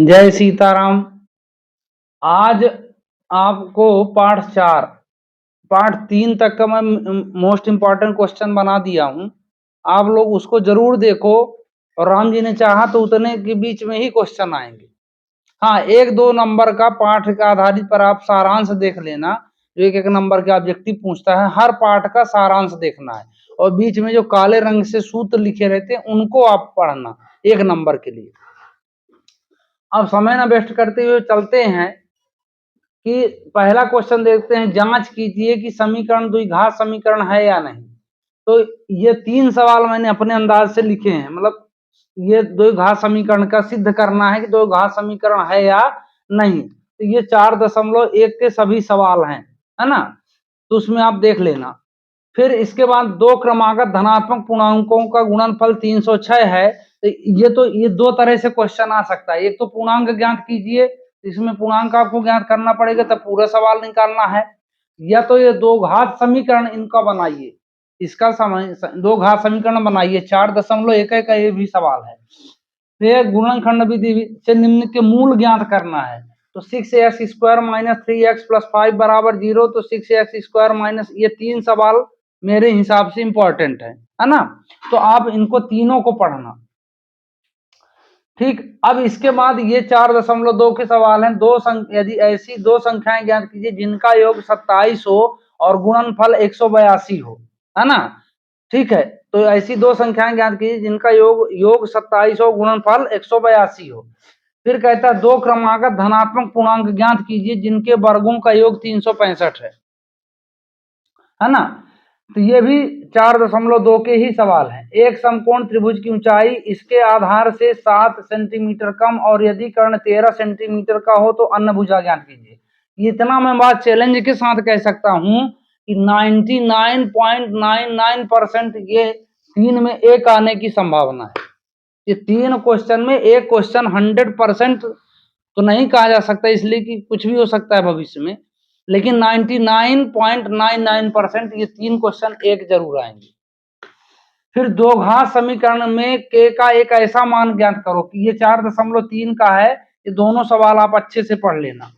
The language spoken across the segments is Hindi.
जय सीताराम। आज आपको पार्ट 3 तक का मैं मोस्ट इम्पॉर्टेंट क्वेश्चन बना दिया हूं। आप लोग उसको जरूर देखो और राम जी ने चाहा तो उतने के बीच में ही क्वेश्चन आएंगे। हाँ, 1-2 नंबर का पाठ के आधारित पर आप सारांश देख लेना। जो एक नंबर के ऑब्जेक्टिव पूछता है, हर पाठ का सारांश देखना है और बीच में जो काले रंग से सूत्र लिखे रहते हैं उनको आप पढ़ना 1 नंबर के लिए। अब समय न वेस्ट करते हुए चलते हैं कि पहला क्वेश्चन देखते हैं। जांच कीजिए कि समीकरण द्विघात समीकरण है या नहीं। तो ये 3 सवाल मैंने अपने अंदाज से लिखे हैं, मतलब ये द्विघात समीकरण का सिद्ध करना है कि द्विघात समीकरण है या नहीं। तो ये 4.1 के सभी सवाल हैं, है ना। तो उसमें आप देख लेना। फिर इसके बाद 2 क्रमागत धनात्मक पूर्णांकों का गुणनफल 306 है। तो ये 2 तरह से क्वेश्चन आ सकता है। एक तो पूर्णांक ज्ञात कीजिए, इसमें पूर्णांक आपको ज्ञात करना पड़ेगा तब पूरा सवाल निकालना है। या तो ये 2 घात समीकरण इनका बनाइए, इसका समय 2 घात समीकरण बनाइए। 4.11 का ये भी सवाल है। फिर गुणनखंड विधि से निम्न के मूल ज्ञात करना है। तो 6x square minus 3x plus 5 बराबर 0। तो 6x स्क्वायर माइनस, ये 3 सवाल मेरे हिसाब से इंपॉर्टेंट है ना। तो आप इनको तीनों को पढ़ना। ठीक, अब इसके बाद ये 4.2 के सवाल हैं। यदि ऐसी 2 संख्याएं ज्ञात कीजिए जिनका योग 27 हो और गुणनफल 182 हो, है ना। ठीक है, तो ऐसी 2 संख्याएं ज्ञात कीजिए जिनका योग 27 हो, गुणनफल 182 हो। फिर कहता है 2 क्रमागत धनात्मक पूर्णांक ज्ञात कीजिए जिनके वर्गों का योग 365 है ना। तो ये भी 4.2 के ही सवाल हैं। एक समकोण त्रिभुज की ऊंचाई इसके आधार से 7 सेंटीमीटर कम और यदि कर्ण 13 सेंटीमीटर का हो तो अन्य भुजा ज्ञात कीजिए। इतना मैं बात चैलेंज के साथ कह सकता हूं कि 99.99% ये 3 में एक आने की संभावना है। ये 3 क्वेश्चन में एक क्वेश्चन 100% तो नहीं कहा जा सकता, इसलिए कि कुछ भी हो सकता है भविष्य में, लेकिन 99.99% ये 3 क्वेश्चन एक जरूर आएंगे। फिर 2 घात समीकरण में k का एक ऐसा मान ज्ञात करो कि ये 4.3 का है। ये दोनों सवाल आप अच्छे से पढ़ लेना।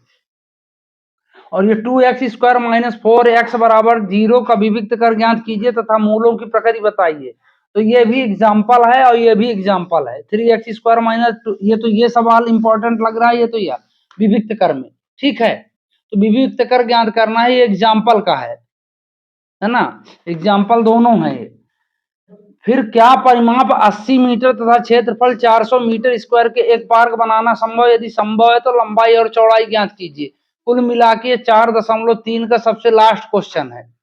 और ये 2x स्क्वायर माइनस 4x बराबर 0 का विविक्त कर ज्ञात कीजिए तथा मूलों की प्रकृति बताइए। तो ये भी एग्जाम्पल है और ये भी एग्जाम्पल है। 3x स्क्वायर माइनस, ये सवाल इंपॉर्टेंट लग रहा है। ये तो या विविक्त कर में, ठीक है। तो विविक्त कर ज्ञात करना है, ये एग्जाम्पल का है ना। एग्जाम्पल दोनों है ये। फिर क्या परिमाप 80 मीटर तथा क्षेत्रफल 400 मीटर स्क्वायर के एक पार्क बनाना संभव? यदि संभव है तो लंबाई और चौड़ाई ज्ञात कीजिए। कुल मिला के 4.3 का सबसे लास्ट क्वेश्चन है।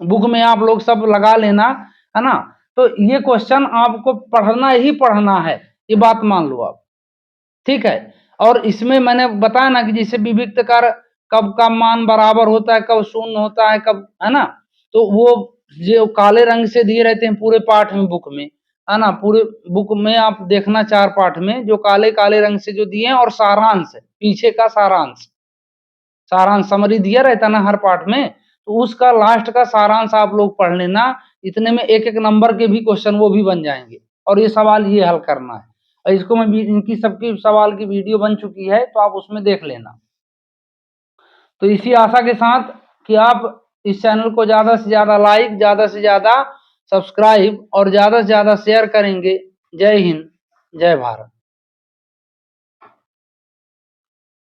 बुक में आप लोग सब लगा लेना, है ना। तो ये क्वेश्चन आपको पढ़ना ही पढ़ना है, ये बात मान लो आप, ठीक है। और इसमें मैंने बताया ना कि जैसे विविक्त कर कब का मान बराबर होता है, कब शून्य होता है, कब, है ना। तो वो जो काले रंग से दिए रहते हैं पूरे पाठ में, बुक में, है ना। पूरे बुक में आप देखना 4 पाठ में जो काले काले रंग से जो दिए हैं, और सारांश पीछे का सारांश समरी दिया रहता है ना हर पाठ में, तो उसका लास्ट का सारांश आप लोग पढ़ लेना। इतने में एक नंबर के भी क्वेश्चन वो भी बन जाएंगे और ये सवाल ये हल करना है। और इसको मैं इनकी सबकी सवाल की वीडियो बन चुकी है, तो आप उसमें देख लेना। तो इसी आशा के साथ कि आप इस चैनल को ज्यादा से ज्यादा लाइक, ज्यादा से ज्यादा सब्सक्राइब और ज्यादा से ज्यादा शेयर करेंगे। जय हिंद, जय भारत।